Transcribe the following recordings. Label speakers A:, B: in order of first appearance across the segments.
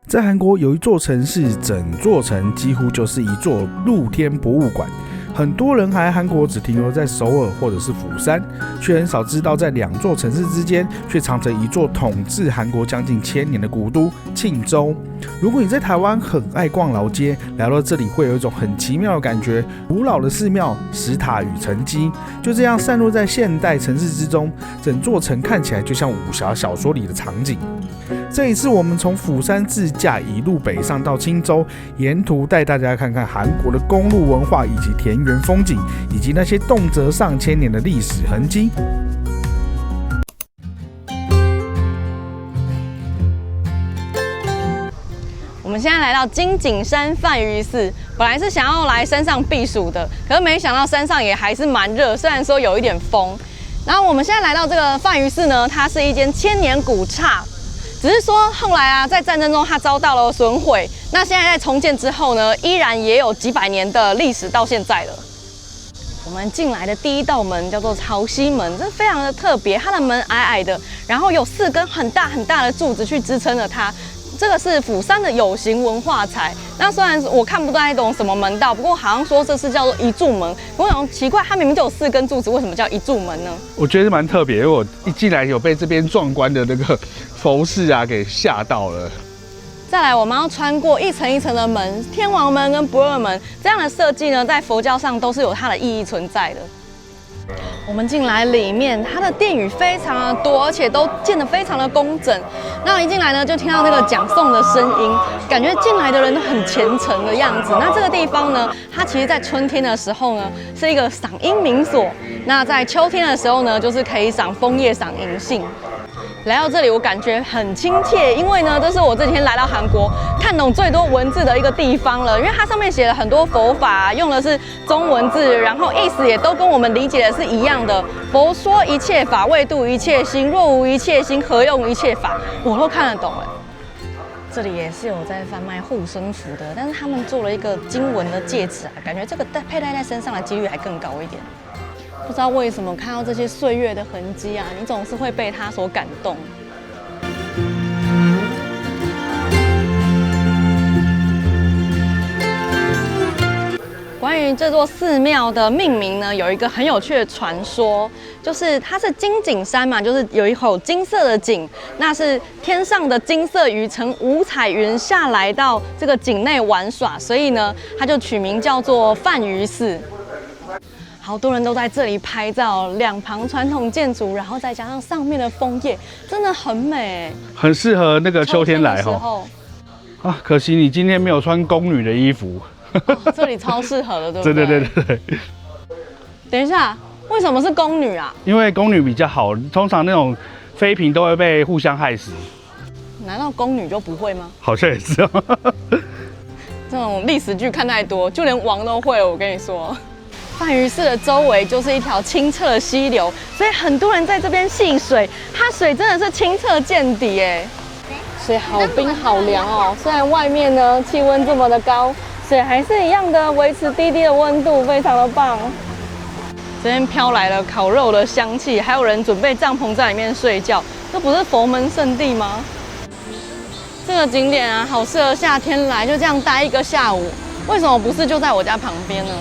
A: 在韩国有一座城市，整座城几乎就是一座露天博物馆。很多人来韩国只停留在首尔或者是釜山，却很少知道在两座城市之间却藏着一座统治韩国将近1000年的古都庆州。如果你在台湾很爱逛老街，来到这里会有一种很奇妙的感觉，古老的寺庙、石塔与沉积就这样散落在现代城市之中，整座城看起来就像武侠小说里的场景。这一次我们从釜山自驾一路北上到青州，沿途带大家看看韩国的公路文化以及田园风景，以及那些动辄上千年的历史痕迹。
B: 我们现在来到金井山梵豫寺，本来是想要来山上避暑的，可是没想到山上也还是蛮热，虽然说有一点风。然后我们现在来到这个梵豫寺呢，它是一间千年古刹。只是说后来啊，在战争中它遭到了损毁。那现在在重建之后呢，依然也有几百年的历史到现在了。我们进来的第一道门叫做潮汐门，这非常的特别，它的门矮矮的，然后有4根很大很大的柱子去支撑着它。这个是釜山的有形文化财。那虽然我看不太懂什么门道，不过好像说这是叫做一柱门。我想奇怪，它明明就有4根柱子，为什么叫一柱门呢？
A: 我觉得蛮特别，因为我一进来有被这边壮观的那个佛寺啊给吓到了。
B: 再来，我们要穿过一层一层的门，天王门跟不二门这样的设计呢，在佛教上都是有它的意义存在的。我们进来里面，它的殿宇非常的多，而且都建得非常的工整。那一进来呢，就听到那个讲诵的声音，感觉进来的人都很虔诚的样子。那这个地方呢，它其实在春天的时候呢，是一个赏樱名所；那在秋天的时候呢，就是可以赏枫叶、赏银杏。来到这里，我感觉很亲切，因为呢，这是我这几天来到韩国看懂最多文字的一个地方了。因为它上面写了很多佛法，用的是中文字，然后意思也都跟我们理解的是一样的。佛说一切法，为度一切心，若无一切心，何用一切法？我都看得懂哎。这里也是有在贩卖护身符的，但是他们做了一个经文的戒指啊，感觉这个佩戴在身上的几率还更高一点。不知道为什么看到这些岁月的痕迹啊，你总是会被它所感动。关于这座寺庙的命名呢，有一个很有趣的传说，就是它是金井山嘛，就是有一口金色的井，那是天上的金色鱼乘五彩云下来到这个井内玩耍，所以呢，它就取名叫做梵豫寺。好多人都在这里拍照，两旁传统建筑，然后再加上上面的枫叶，真的很美，
A: 很适合那个秋天来哈。啊，可惜你今天没有穿宫女的衣服。
B: 这里超适合的，对不对？
A: 对。
B: 等一下，为什么是宫女啊？
A: 因为宫女比较好，通常那种妃嫔都会被互相害死。
B: 难道宫女就不会吗？
A: 好像也是哦。
B: 这种历史剧看太多，就连王都会。我跟你说。梵豫寺的周围就是一条清澈的溪流，所以很多人在这边戏水。它水真的是清澈见底哎，水好冰好凉哦。虽然外面呢气温这么的高，水还是一样的维持低低的温度，非常的棒。这边飘来了烤肉的香气，还有人准备帐篷在里面睡觉。这不是佛门圣地吗？这个景点啊，好适合夏天来，就这样待一个下午。为什么不是就在我家旁边呢？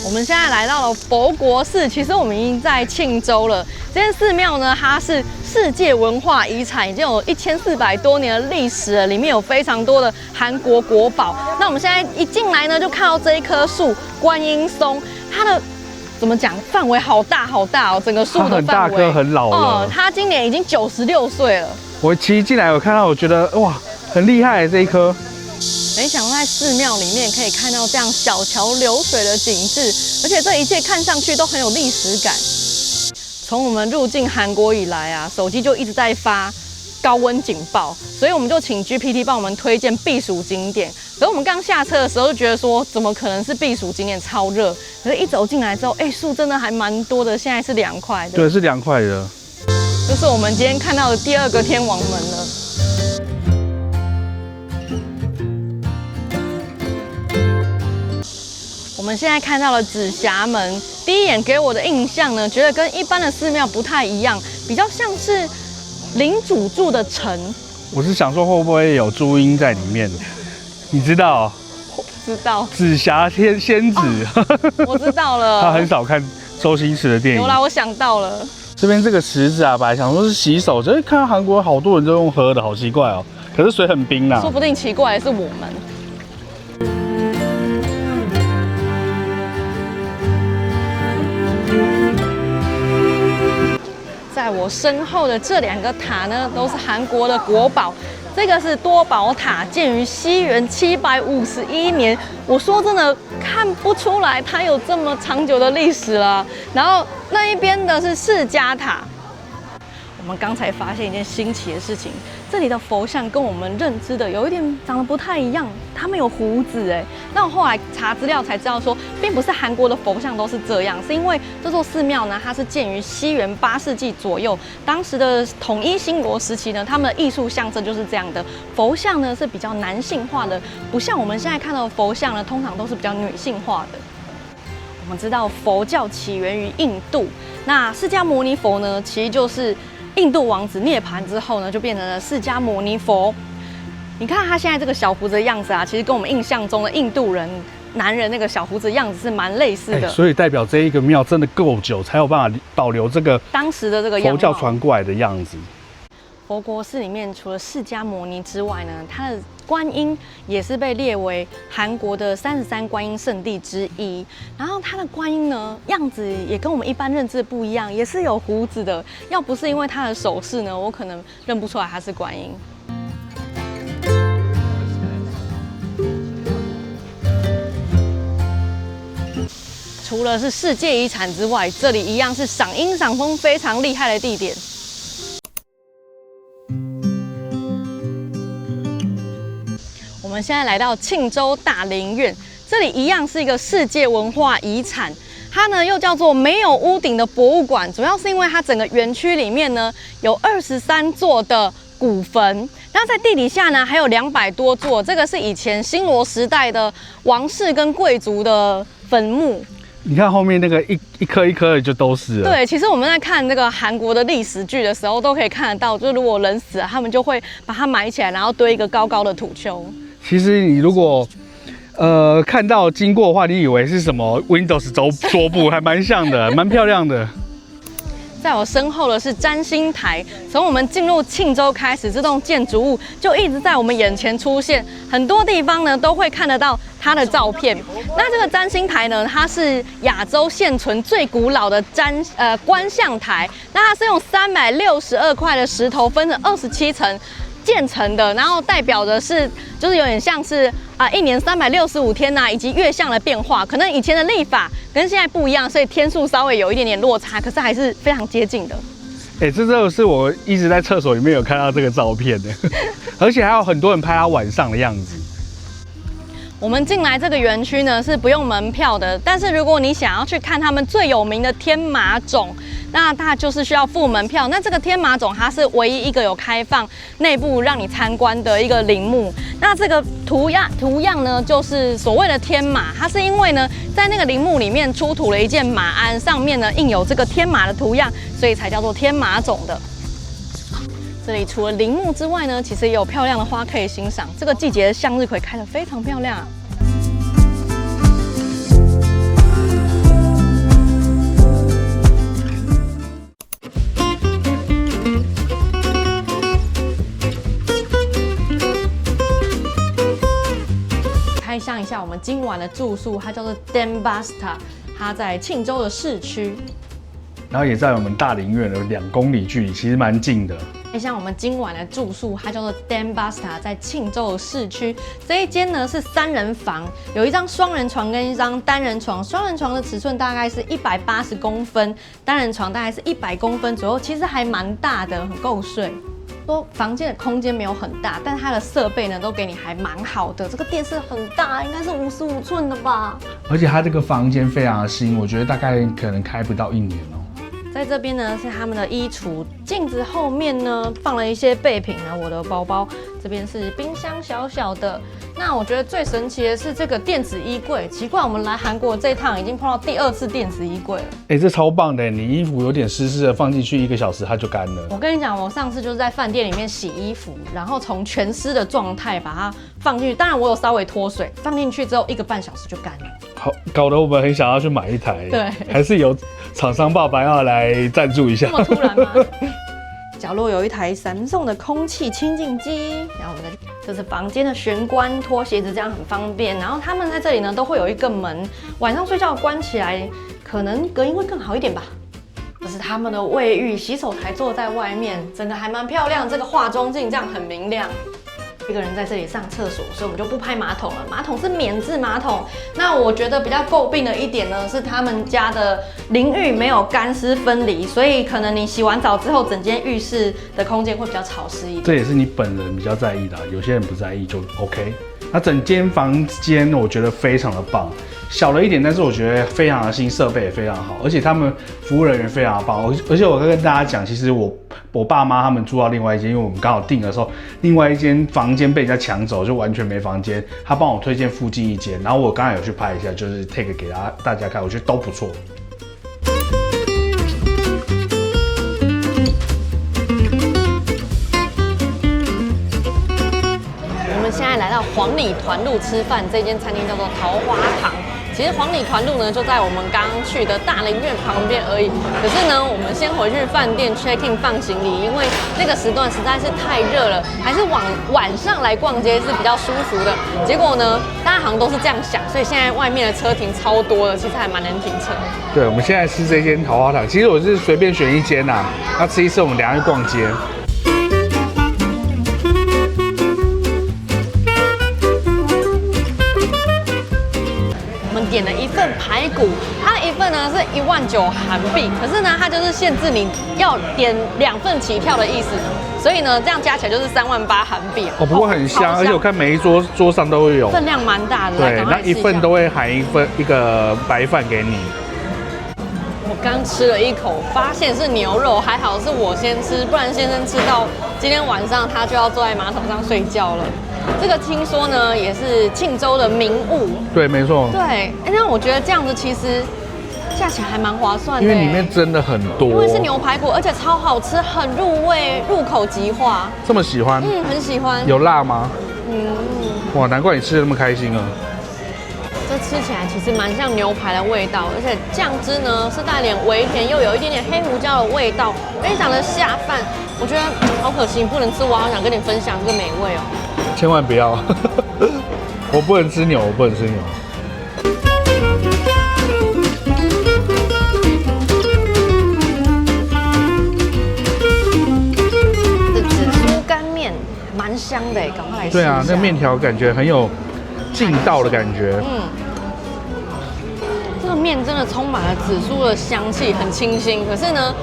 B: 我们现在来到了佛国寺，其实我们已经在庆州了。这间寺庙呢，它是世界文化遗产，已经有1400多年的历史了，里面有非常多的韩国国宝。那我们现在一进来呢，就看到这一棵树观音松，它的怎么讲，范围好大好大哦，整个树的范围
A: 很大棵，很老了。
B: 它今年已经96岁了。
A: 我其实进来有看到，我觉得哇，很厉害这一棵。
B: 没想到在寺庙里面可以看到这样小桥流水的景致，而且这一切看上去都很有历史感。从我们入境韩国以来啊，手机就一直在发高温警报，所以我们就请 GPT 帮我们推荐避暑景点。可是我们刚下车的时候就觉得说，怎么可能是避暑景点，超热。可是一走进来之后，树真的还蛮多的，现在是凉快的。
A: 对，是凉快的。
B: 这是我们今天看到的第2个天王门了。我我们现在看到了紫霞门，第一眼给我的印象呢，觉得跟一般的寺庙不太一样，比较像是领主住的城。
A: 我是想说会不会有朱茵在里面？你知道？
B: 知道。
A: 紫霞仙子、
B: 我知道了。
A: 他很少看周星驰的电影。
B: 有啦，我想到了。
A: 这边这个池子啊，本来想说是洗手，就是看到韩国好多人都用喝的，好奇怪哦。可是水很冰啦。
B: 说不定奇怪的是我们。在我身后的这2个塔呢，都是韩国的国宝。这个是多宝塔，建于西元751年。我说真的看不出来它有这么长久的历史了。然后那一边的是释迦塔。我们刚才发现一件新奇的事情，这里的佛像跟我们认知的有一点长得不太一样，他们有胡子哎。那我后来查资料才知道说，并不是韩国的佛像都是这样，是因为这座寺庙呢，它是建于西元8世纪左右，当时的统一新罗时期呢，他们的艺术象征就是这样的，佛像呢是比较男性化的，不像我们现在看到的佛像呢，通常都是比较女性化的。我们知道佛教起源于印度，那释迦牟尼佛呢，其实就是印度王子涅槃之后呢，就变成了释迦牟尼佛。你看他现在这个小胡子的样子啊，其实跟我们印象中的印度人男人那个小胡子的样子是蛮类似的。
A: 所以代表这一个庙真的够久，才有办法保留这个
B: 当时的这个样貌，
A: 佛教传过来的样子。
B: 佛国寺里面除了释迦牟尼之外呢，它的观音也是被列为韩国的33观音圣地之一。然后它的观音呢，样子也跟我们一般认知不一样，也是有胡子的。要不是因为它的手势呢，我可能认不出来它是观音。除了是世界遗产之外，这里一样是赏樱赏枫非常厉害的地点。我们现在来到庆州大林苑，这里一样是一个世界文化遗产。它呢又叫做没有屋顶的博物馆，主要是因为它整个园区里面呢有23座的古坟，那在地底下呢还有200多座，这个是以前新罗时代的王室跟贵族的坟墓。
A: 你看后面那个一颗一颗的就都是了。
B: 对，其实我们在看那个韩国的历史剧的时候，都可以看得到，就是如果人死了，他们就会把它埋起来，然后堆一个高高的土丘。
A: 其实你如果看到经过的话，你以为是什么 Windows 桌布，还蛮像的，蛮漂亮的。
B: 在我身后的是占星台，从我们进入庆州开始，这栋建筑物就一直在我们眼前出现，很多地方呢都会看得到它的照片。那这个占星台呢，它是亚洲现存最古老的观象台，那它是用362块的石头分成27层建成的，然后代表的是就是有点像是一年365天以及月相的变化，可能以前的历法跟现在不一样，所以天数稍微有一点点落差，可是还是非常接近的。
A: 这真的是我一直在厕所里面有看到这个照片的，而且还有很多人拍他晚上的样子。
B: 我们进来这个园区呢是不用门票的，但是如果你想要去看他们最有名的天马冢，那它就是需要付门票。那这个天马冢它是唯一一个有开放内部让你参观的一个陵墓。那这个图样呢，就是所谓的天马，它是因为呢在那个陵墓里面出土了一件马鞍，上面呢印有这个天马的图样，所以才叫做天马冢的。这里除了陵墓之外呢，其实也有漂亮的花可以欣赏。这个季节的向日葵开得非常漂亮。开箱一下我们今晚的住宿，它叫做 Denpasar， 它在庆州的市区。
A: 然后也在我们大林苑的2公里距离，其实蛮近的。
B: 像我们今晚的住宿，它叫做 Denpasar， 在庆州的市区。这一间呢是3人房，有一张双人床跟一张单人床。双人床的尺寸大概是180公分，单人床大概是100公分左右，其实还蛮大的，很够睡。说房间的空间没有很大，但它的设备呢都给你还蛮好的。这个电视很大，应该是55寸的吧。
A: 而且它这个房间非常的新，我觉得大概可能开不到1年哦。
B: 在这边呢是他们的衣橱，镜子后面呢放了一些备品啊，我的包包。这边是冰箱小小的。那我觉得最神奇的是这个电子衣柜，奇怪，我们来韩国这一趟已经碰到第2次电子衣柜了。
A: 这超棒的，你衣服有点湿湿的，放进去1个小时它就干了。
B: 我跟你讲，我上次就是在饭店里面洗衣服，然后从全湿的状态把它放进去，当然我有稍微脱水，放进去之后1个半小时就干了。
A: 好，搞得我们很想要去买一台。
B: 对，
A: 还是有厂商爸爸要来赞助一下。
B: 这么突然吗？角落有一台Samsung的空气清净机，然后我们的这是房间的玄关，脱鞋子这样很方便。然后他们在这里呢都会有一个门，晚上睡觉关起来，可能隔音会更好一点吧。这是他们的卫浴，洗手台坐在外面，整个还蛮漂亮。这个化妆镜这样很明亮。一个人在这里上厕所，所以我们就不拍马桶了。马桶是免治马桶。那我觉得比较诟病的一点呢，是他们家的淋浴没有干湿分离，所以可能你洗完澡之后，整间浴室的空间会比较潮湿一点。
A: 这也是你本人比较在意的，有些人不在意就 OK。那整间房间我觉得非常的棒，小了一点，但是我觉得非常的新，设备也非常好，而且他们服务人员非常的棒。而且我跟大家讲，其实我爸妈他们住到另外一间，因为我们刚好订的时候，另外一间房间被人家抢走，就完全没房间。他帮我推荐附近一间，然后我刚才有去拍一下，就是 take 给大家看，我觉得都不错。
B: 现在来到黄里团路吃饭，这间餐厅叫做桃花堂。其实黄里团路呢，就在我们刚刚去的大林苑旁边而已。可是呢，我们先回去饭店 check in 放行李，因为那个时段实在是太热了，还是晚上来逛街是比较舒服的。结果呢，大家好像都是这样想，所以现在外面的车停超多的，其实还蛮能停车。
A: 对，我们现在吃这间桃花堂，其实我是随便选一间呐，要吃一次，我们等一下去逛街。
B: 点了一份排骨，它的一份呢是19000韩币，可是呢它就是限制你要点2份起跳的意思，所以呢这样加起来就是38000韩币。
A: 不过很香，而且我看每一桌上都会有，
B: 分量蛮大的。
A: 对，那一份都会含一个白饭给你。
B: 我刚吃了一口，发现是牛肉，还好是我先吃，不然先生吃到今天晚上他就要坐在马桶上睡觉了。这个听说呢也是庆州的名物，
A: 对，没错。
B: 对，那我觉得这样子其实价钱还蛮划算的，
A: 因为里面真的很多，
B: 因为是牛排骨，而且超好吃，很入味，入口即化。
A: 这么喜欢？
B: 很喜欢。
A: 有辣吗？哇，难怪你吃的那么开心啊！
B: 这吃起来其实蛮像牛排的味道，而且酱汁呢是带点微甜，又有一点点黑胡椒的味道，非常的下饭。我觉得好可惜，不能吃，我好想跟你分享这个美味哦。
A: 千万不要，我不能吃牛，我不能吃牛。
B: 这紫苏干面蛮香的，赶快来试一下。
A: 对啊，那面条感觉很有劲道的感觉。
B: 这个面真的充满了紫苏的香气，很清新。可是呢，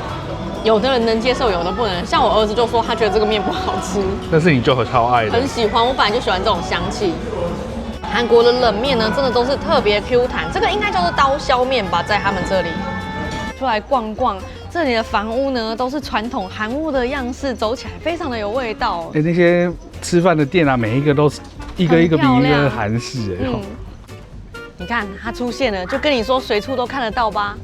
B: 有的人能接受，有的不能。像我儿子就说他觉得这个面不好吃，
A: 但是你就超爱的。
B: 很喜欢，我本来就喜欢这种香气。韩国的冷面呢，真的都是特别 Q 弹，这个应该叫做刀削面吧，在他们这里。出来逛逛，这里的房屋呢都是传统韩屋的样式，走起来非常的有味道。
A: 那些吃饭的店啊，每一个都是一个比一个韩式
B: 你看它出现了，就跟你说随处都看得到吧。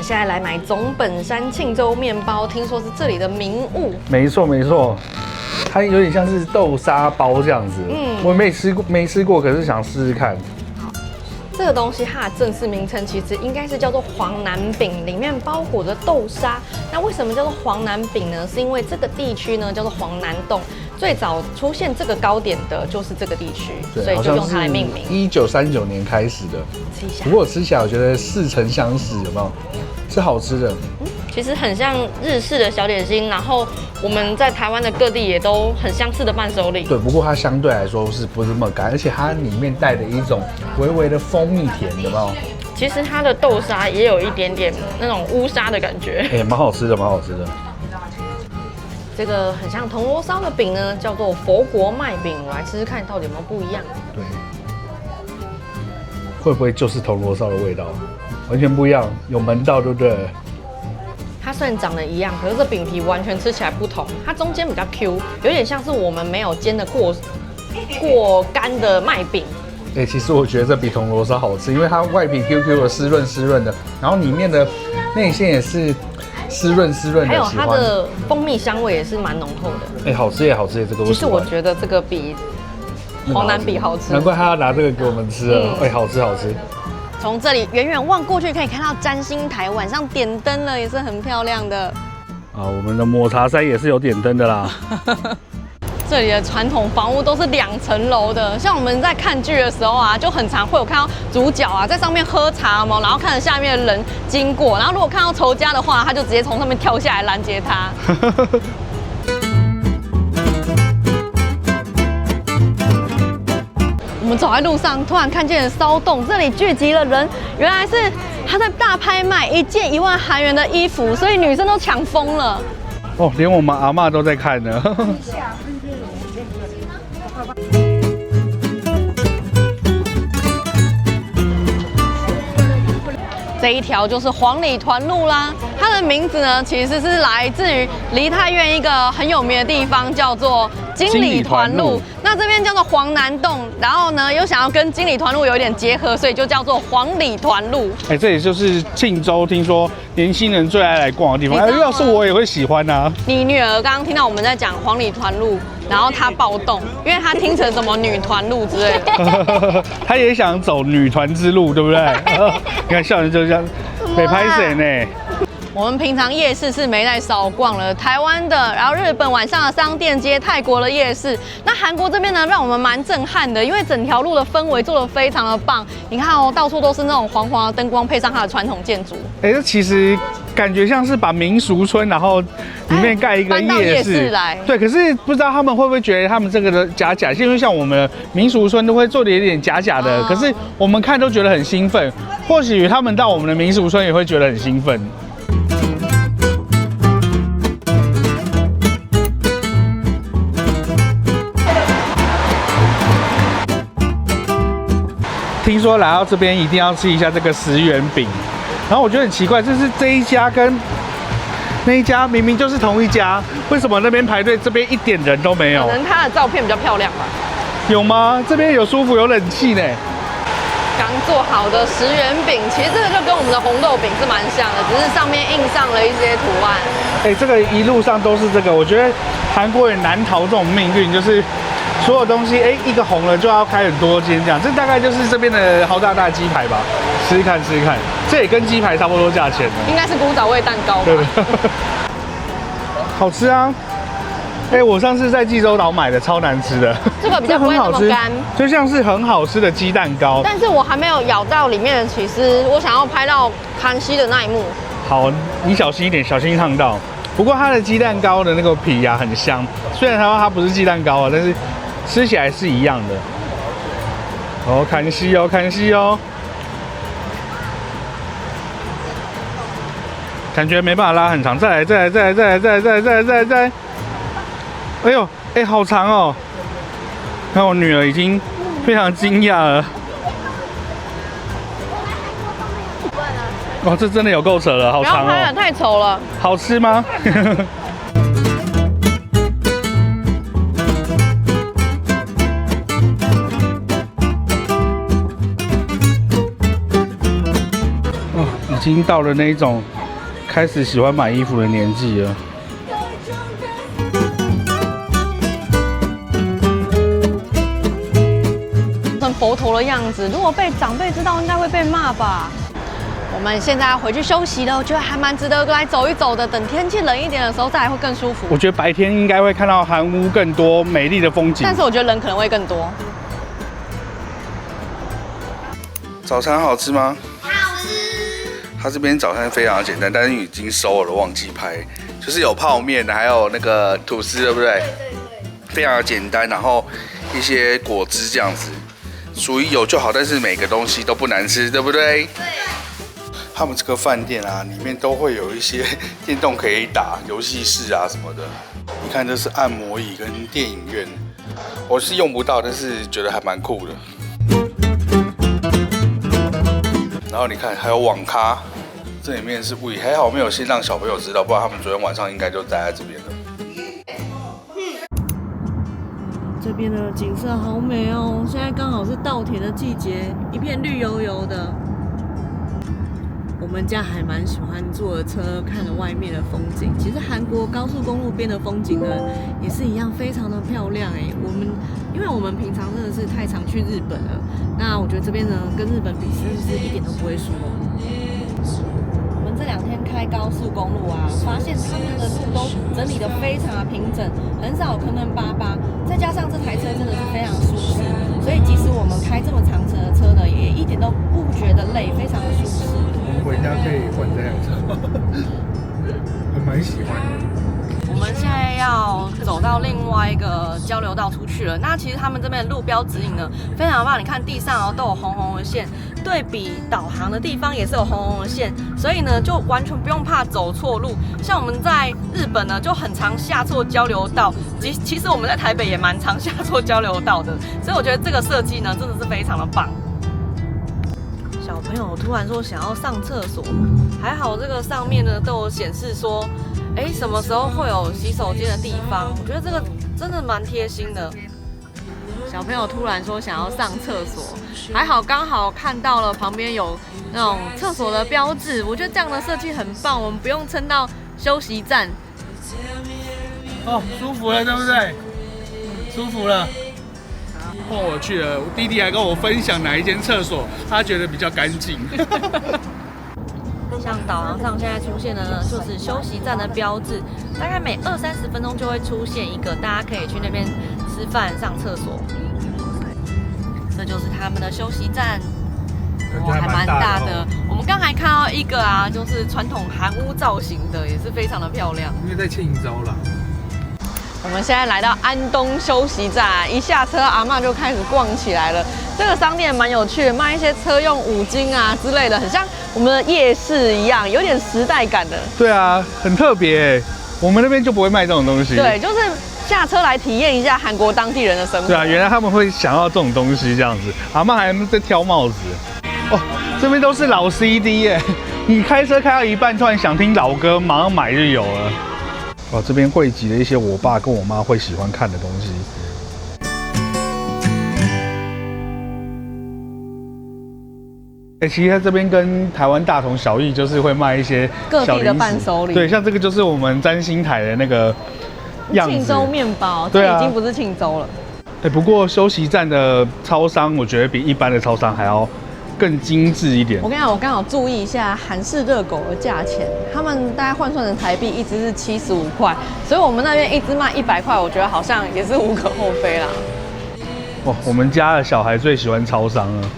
B: 现在来买总本山庆州面包，听说是这里的名物。
A: 没错没错，它有点像是豆沙包这样子。我没吃过，可是想试试看。
B: 好，这个东西它的正式名称其实应该是叫做黄南饼，里面包裹着豆沙。那为什么叫做黄南饼呢？是因为这个地区呢叫做黄南洞，最早出现这个糕点的就是这个地区，所以就用它来命名。
A: 1939年开始的。
B: 吃一下。
A: 不过我吃起来我觉得似曾相识，有没有？是好吃的，
B: 其实很像日式的小点心，然后我们在台湾的各地也都很相似的伴手礼。
A: 对，不过它相对来说是不是那么干，而且它里面带的一种微微的蜂蜜甜，有没有？
B: 其实它的豆沙也有一点点那种乌沙的感觉，
A: 蛮好吃的，蛮好吃的。
B: 这个很像铜锣烧的饼呢，叫做佛国麦饼，我来吃吃看到底有没有不一样。
A: 对。会不会就是铜锣烧的味道？完全不一样，有门道，对不对？
B: 它虽然长得一样，可是这饼皮完全吃起来不同。它中间比较 Q， 有点像是我们没有煎的过干的麦饼。
A: 其实我觉得这比铜锣烧好吃，因为它外皮 QQ 的湿润的，然后里面的内馅也是湿润的，
B: 还有它的蜂蜜香味也是蛮浓厚的。
A: 好吃耶，这个我喜欢。
B: 其实我觉得这个比黄南比好吃，
A: 难怪他要拿这个给我们吃了。好吃。
B: 从这里远远望过去，可以看到占星台晚上点灯了，也是很漂亮的。
A: 我们的抹茶山也是有点灯的啦。
B: 这里的传统房屋都是2层楼的，像我们在看剧的时候啊，就很常会有看到主角啊在上面喝茶嘛，然后看着下面的人经过，然后如果看到仇家的话，他就直接从上面跳下来拦截他。我们走在路上，突然看见了骚动，这里聚集了人，原来是他在大拍卖1件1万韩元的衣服，所以女生都抢疯了。
A: 连我们阿嬷都在看呢。
B: 这一条就是黄里团路啦，它的名字呢其实是来自于梨泰院一个很有名的地方，叫做金里团路。那这边叫做黄南洞，然后呢又想要跟金里团路有一点结合，所以就叫做黄里团路。
A: 这里就是庆州，听说年轻人最爱来逛的地方。要是我也会喜欢啊。你
B: 女儿刚刚听到我们在讲黄里团路，然后她暴动，因为她听成什么女团路之类的。
A: 她也想走女团之路，对不对？你看校园就这样，被拍谁呢？
B: 我们平常夜市是没在少逛了，台湾的，然后日本晚上的商店街，泰国的夜市。那韩国这边呢，让我们蛮震撼的，因为整条路的氛围做得非常的棒。你看哦，到处都是那种黄黄的灯光，配上它的传统建筑。这
A: 其实感觉像是把民俗村，然后里面盖一个夜市
B: 来。
A: 对，可是不知道他们会不会觉得他们这个的假，因为像我们民俗村都会做的有点假的，可是我们看都觉得很兴奋。或许他们到我们的民俗村也会觉得很兴奋。听说来到这边一定要吃一下这个10元饼，然后我觉得很奇怪，就是这一家跟那一家明明就是同一家，为什么那边排队，这边一点人都没有？
B: 可能它的照片比较漂亮吧。
A: 有吗？这边有舒服有冷气呢。
B: 刚做好的10元饼，其实这个就跟我们的红豆饼是蛮像的，只是上面印上了一些图案。
A: 这个一路上都是这个，我觉得韩国人难逃这种命运，就是所有东西一个红了就要开很多间这样。这大概就是这边的豪大鸡排吧，吃一看，这也跟鸡排差不多价钱的。
B: 应该是古早味蛋糕吧？
A: 对。好吃啊！我上次在济州岛买的，超难吃的。
B: 这个比较不会那么干，
A: 就像是很好吃的鸡蛋糕。
B: 但是我还没有咬到里面的起司，我想要拍到康熙的那一幕。
A: 好，你小心一点，小心烫到。不过它的鸡蛋糕的那个皮啊很香，虽然它不是鸡蛋糕啊，但是吃起来是一样的。康熙哦。感觉没办法拉很长，再来。好长哦！看我女儿已经非常惊讶了。这真的有够扯了，好长哦！
B: 不要拍了，太丑了。
A: 好吃吗？已经到了那一种开始喜欢买衣服的年纪了。
B: 佛陀的样子，如果被长辈知道，应该会被骂吧。我们现在要回去休息了，我觉得还蛮值得来走一走的。等天气冷一点的时候，再来会更舒服。
A: 我觉得白天应该会看到韩屋更多美丽的风景，
B: 但是我觉得人可能会更多。
A: 早餐好吃吗？好吃。它这边早餐非常简单，但是已经收了，忘记拍。就是有泡面，还有那个吐司，对不对？对。非常的简单，然后一些果汁这样子。属于有就好，但是每个东西都不难吃，对不对？对。他们这个饭店啊，里面都会有一些电动可以打，游戏室啊什么的。你看，这是按摩椅跟电影院，我是用不到，但是觉得还蛮酷的。后你看还有网咖，这里面是不还好没有先让小朋友知道，不然他们昨天晚上应该就待在这边了。
B: 这边的景色好美哦，现在刚好是稻田的季节，一片绿油油的。我们家还蛮喜欢坐着车看着外面的风景。其实韩国高速公路边的风景呢，也是一样非常的漂亮哎。因为我们平常真的是太常去日本了，那我觉得这边呢跟日本比，真的是一点都不会输哦。我们这2天开高速公路啊，发现他们的路都整理得非常的平整，很少坑坑巴巴。再加上这台车真的是非常舒适，所以即使我们开这么长程的车呢，也一点都不觉得累，非常的舒适。
A: 我们回家可以换这辆车，还蛮喜欢的。
B: 我们现在要走到另外一个交流道出去了。那其实他们这边的路标指引呢，非常棒。你看地上哦都有红红的线，对比导航的地方也是有红红的线，所以呢就完全不用怕走错路。像我们在日本呢就很常下错交流道，其实我们在台北也蛮常下错交流道的，所以我觉得这个设计呢真的是非常的棒。小朋友突然说想要上厕所，还好这个上面呢都有显示说，什么时候会有洗手间的地方？我觉得这个真的蛮贴心的。小朋友突然说想要上厕所，还好刚好看到了旁边有那种厕所的标志，我觉得这样的设计很棒，我们不用撑到休息站。
A: 哦，舒服了，对不对？舒服了。换我去了，弟弟还跟我分享哪一间厕所，他觉得比较干净。
B: 像导航上现在出现的呢，就是休息站的标志，大概每20-30分钟就会出现一个，大家可以去那边吃饭、上厕所。这就是他们的休息站，还蛮大的。我们刚才看到一个啊，就是传统韩屋造型的，也是非常的漂亮。
A: 因为在庆州啦。
B: 我们现在来到安东休息站，一下车阿嬷就开始逛起来了。这个商店蛮有趣的，卖一些车用五金啊之类的，很像我们的夜市一样，有点时代感的。
A: 对啊，很特别。我们那边就不会卖这种东西。
B: 对，就是下车来体验一下韩国当地人的生活。
A: 对啊，原来他们会想要这种东西这样子。阿嬷还在挑帽子。哦，这边都是老 CD 耶。你开车开到一半，突然想听老歌，马上买就有了。哦，这边汇集了一些我爸跟我妈会喜欢看的东西。其实在这边跟台湾大同小异，就是会卖一些
B: 各地的伴手礼。
A: 对，像这个就是我们占星台的那个样子。庆
B: 州面包，这已经不是庆州了。
A: 不过休息站的超商，我觉得比一般的超商还要更精致一点。
B: 我跟你讲，我刚好注意一下韩式热狗的价钱，他们大概换算成台币一只是75块，所以我们那边一只卖100块，我觉得好像也是无可厚非啦。
A: 哇，我们家的小孩最喜欢超商了。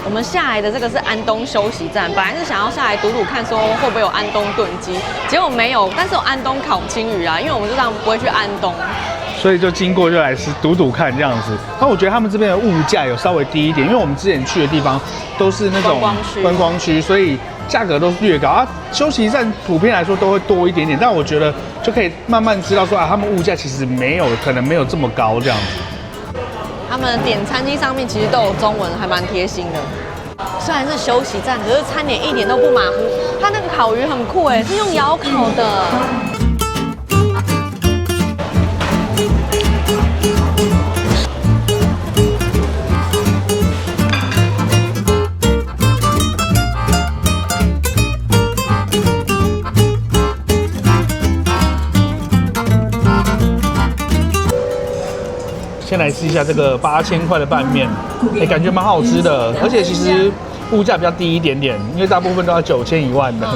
B: 我们下来的这个是安东休息站，本来是想要下来赌赌看，说会不会有安东炖鸡，结果没有，但是有安东烤青鱼啊，因为我们这趟不会去安东。
A: 所以就经过就来吃赌赌看这样子。那我觉得他们这边的物价有稍微低一点，因为我们之前去的地方都是那种观光区，所以价格都是略高啊。休息站普遍来说都会多一点点，但我觉得就可以慢慢知道说啊，他们物价其实可能没有这么高这样子。
B: 他们点餐机上面其实都有中文，还蛮贴心的。虽然是休息站，可是餐点一点都不马虎。它那个烤鱼很酷哎，是用窑烤的。
A: 先来吃一下这个8000块的拌面，感觉蛮好吃的，而且其实物价比较低一点点，因为大部分都要9000、10000的。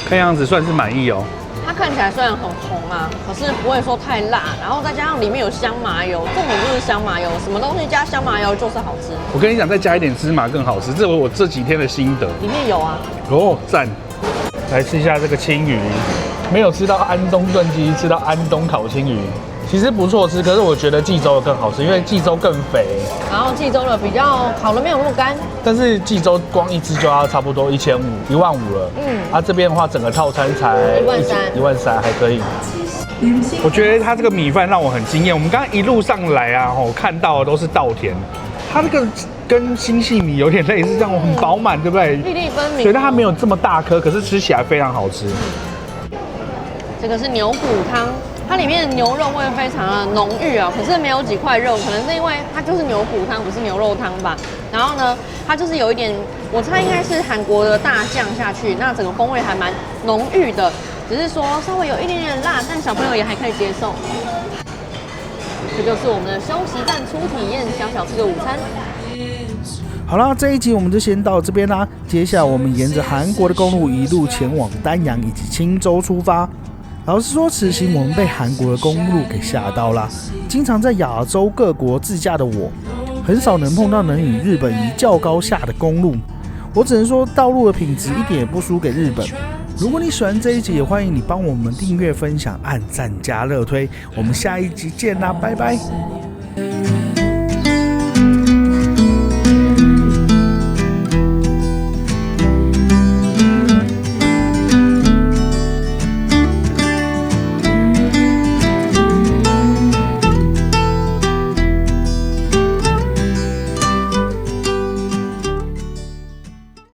A: 看样子算是满意哦。
B: 它看起来虽然很红啊，可是不会说太辣，然后再加上里面有香麻油，重点就是香麻油，什么东西加香麻油就是好吃。我
A: 跟你讲，再加一点芝麻更好吃，这是我这几天的心得。
B: 里面有啊。
A: 哦，赞！来吃一下这个青鱼，没有吃到安东炖鸡，吃到安东烤青鱼。其实不错吃，可是我觉得济州的更好吃，因为济州更肥。
B: 然后济州的比较烤的没有那么干，
A: 但是济州光一只就要差不多1500、15000了。这边的话整个套餐才13000，还可以。我觉得它这个米饭让我很惊艳。我们刚刚一路上来啊，看到的都是稻田，它这个跟新细米有点类似，这样很饱满，对不对？
B: 粒粒分明。
A: 对，但它没有这么大颗，可是吃起来非常好吃。
B: 这个是牛骨汤，它里面的牛肉味非常的浓郁啊，可是没有几块肉，可能是因为它就是牛骨汤，不是牛肉汤吧。然后呢，它就是有一点，我猜应该是韩国的大酱下去，那整个风味还蛮浓郁的，只是说稍微有一点点辣，但小朋友也还可以接受。这就是我们的休息站初体验小小吃的午餐。
A: 好啦，这一集我们就先到这边啦。接下来我们沿着韩国的公路一路前往丹阳以及青州出发。老实说，此行我们被韩国的公路给吓到啦。经常在亚洲各国自驾的我，很少能碰到能与日本一较高下的公路。我只能说，道路的品质一点也不输给日本。如果你喜欢这一集，也欢迎你帮我们订阅、分享、按赞加热推。我们下一集见啦，拜拜。